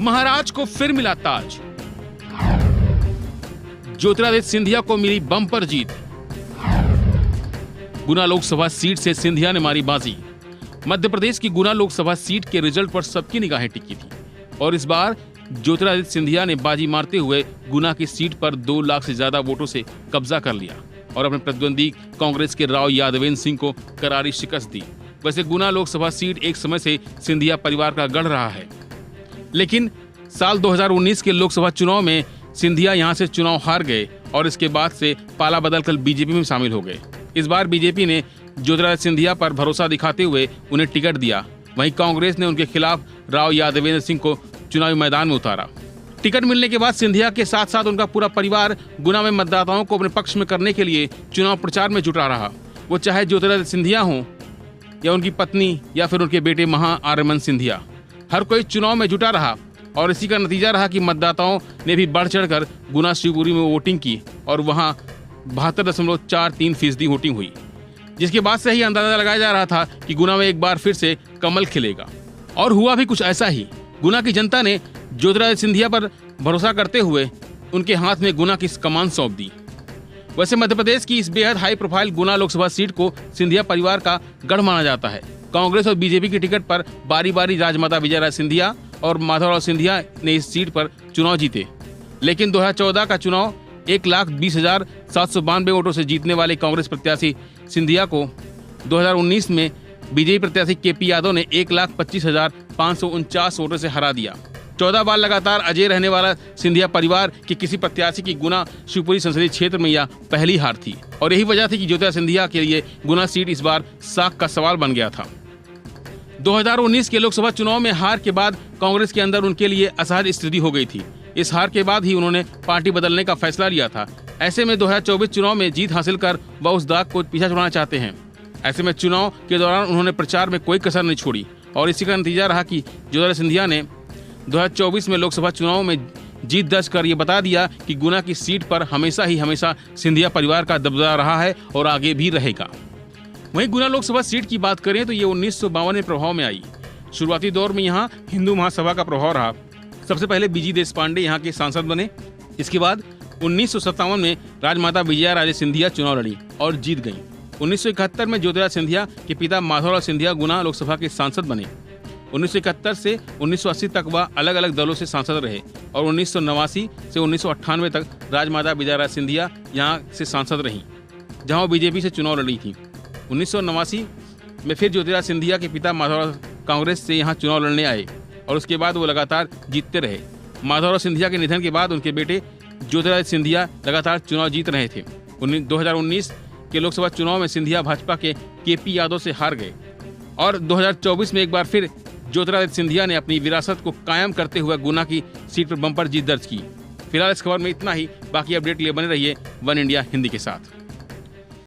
महाराज को फिर मिला ताज। ज्योतिरादित्य सिंधिया को मिली बम्पर जीत। गुना लोकसभा सीट से सिंधिया ने मारी बाजी। मध्य प्रदेश की गुना लोकसभा सीट के रिजल्ट पर सबकी निगाहें टिकी थी और इस बार ज्योतिरादित्य सिंधिया ने बाजी मारते हुए गुना की सीट पर 2 लाख से ज्यादा वोटों से कब्जा कर लिया और अपने प्रतिद्वंदी कांग्रेस के राव यादवेंद्र सिंह को करारी शिकस्त दी। वैसे गुना लोकसभा सीट एक समय से सिंधिया परिवार का गढ़ रहा है, लेकिन साल 2019 के लोकसभा चुनाव में सिंधिया यहां से चुनाव हार गए और इसके बाद से पाला बदलकर बीजेपी में शामिल हो गए। इस बार बीजेपी ने ज्योतिरादित्य सिंधिया पर भरोसा दिखाते हुए उन्हें टिकट दिया। वहीं कांग्रेस ने उनके खिलाफ राव यादवेंद्र सिंह को चुनावी मैदान में उतारा। टिकट मिलने के बाद सिंधिया के साथ साथ उनका पूरा परिवार गुना में मतदाताओं को अपने पक्ष में करने के लिए चुनाव प्रचार में जुटा रहा। वो चाहे ज्योतिरादित्य सिंधिया हों या उनकी पत्नी या फिर उनके बेटे महा आर्यमन सिंधिया, हर कोई चुनाव में जुटा रहा और इसी का नतीजा रहा कि मतदाताओं ने भी बढ़ चढ़कर गुना शिवपुरी में वोटिंग की और वहां 72.43% वोटिंग हुई, जिसके बाद से ही अंदाजा लगाया जा रहा था कि गुना में एक बार फिर से कमल खिलेगा। और हुआ भी कुछ ऐसा ही। गुना की जनता ने ज्योतिरादित्य सिंधिया पर भरोसा करते हुए उनके हाथ में गुना की कमान सौंप दी। वैसे मध्य प्रदेश की इस बेहद हाई प्रोफाइल गुना लोकसभा सीट को सिंधिया परिवार का गढ़ माना जाता है। कांग्रेस और बीजेपी की टिकट पर बारी बारी राजमाता विजयराज सिंधिया और माधवराव सिंधिया ने इस सीट पर चुनाव जीते, लेकिन 2014 का चुनाव 1,20,792 वोटों से जीतने वाले कांग्रेस प्रत्याशी सिंधिया को 2019 में बीजेपी प्रत्याशी केपी यादव ने 1,25,549 वोटों से हरा दिया। 14 बार लगातार अजय रहने वाला सिंधिया परिवार के किसी प्रत्याशी की गुना शिवपुरी संसदीय क्षेत्र में यह पहली हार थी और यही वजह थी कि ज्योतिरादित्य सिंधिया के लिए गुना सीट इस बार साख का सवाल बन गया था। 2019 के लोकसभा चुनाव में हार के बाद कांग्रेस के अंदर उनके लिए असहज स्थिति हो गई थी। इस हार के बाद ही उन्होंने पार्टी बदलने का फैसला लिया था। ऐसे में 2024 चुनाव में जीत हासिल कर वह उस दाग को पीछा छुड़ाना चाहते हैं। ऐसे में चुनाव के दौरान उन्होंने प्रचार में कोई कसर नहीं छोड़ी और इसी का नतीजा रहा कि ज्योतिरादित्य सिंधिया ने 2024 में लोकसभा चुनाव में जीत दर्ज कर ये बता दिया कि गुना की सीट पर हमेशा सिंधिया परिवार का दबदबा रहा है और आगे भी रहेगा। वहीं गुना लोकसभा सीट की बात करें तो ये 1952 में प्रभाव में आई। शुरुआती दौर में यहाँ हिंदू महासभा का प्रभाव रहा। सबसे पहले बीजी देशपांडे यहाँ के सांसद बने। इसके बाद 1957 में राजमाता विजयाराजे सिंधिया चुनाव लड़ी और जीत गईं। 1971 में ज्योतिरादित्य सिंधिया के पिता माधवराव सिंधिया गुना लोकसभा के सांसद बने। 1971 से 1980 तक वह अलग अलग दलों से सांसद रहे और 1989 से 1998 तक राजमाता विजयाराजे सिंधिया यहाँ से सांसद रहीं, जहाँ वो बीजेपी से चुनाव लड़ी थी। 1989 में फिर ज्योतिरादित्य सिंधिया के पिता माधवराव कांग्रेस से यहाँ चुनाव लड़ने आए और उसके बाद वो लगातार जीतते रहे। माधवराव सिंधिया के निधन के बाद उनके बेटे ज्योतिरादित्य सिंधिया लगातार चुनाव जीत रहे थे। 2019 के लोकसभा चुनाव में सिंधिया भाजपा के केपी यादव से हार गए और 2024 में एक बार फिर ज्योतिरादित्य सिंधिया ने अपनी विरासत को कायम करते हुए गुना की सीट पर बम्पर जीत दर्ज की। फिलहाल इस खबर में इतना ही। बाकी अपडेट लिए बने रहिए वन इंडिया हिंदी के साथ।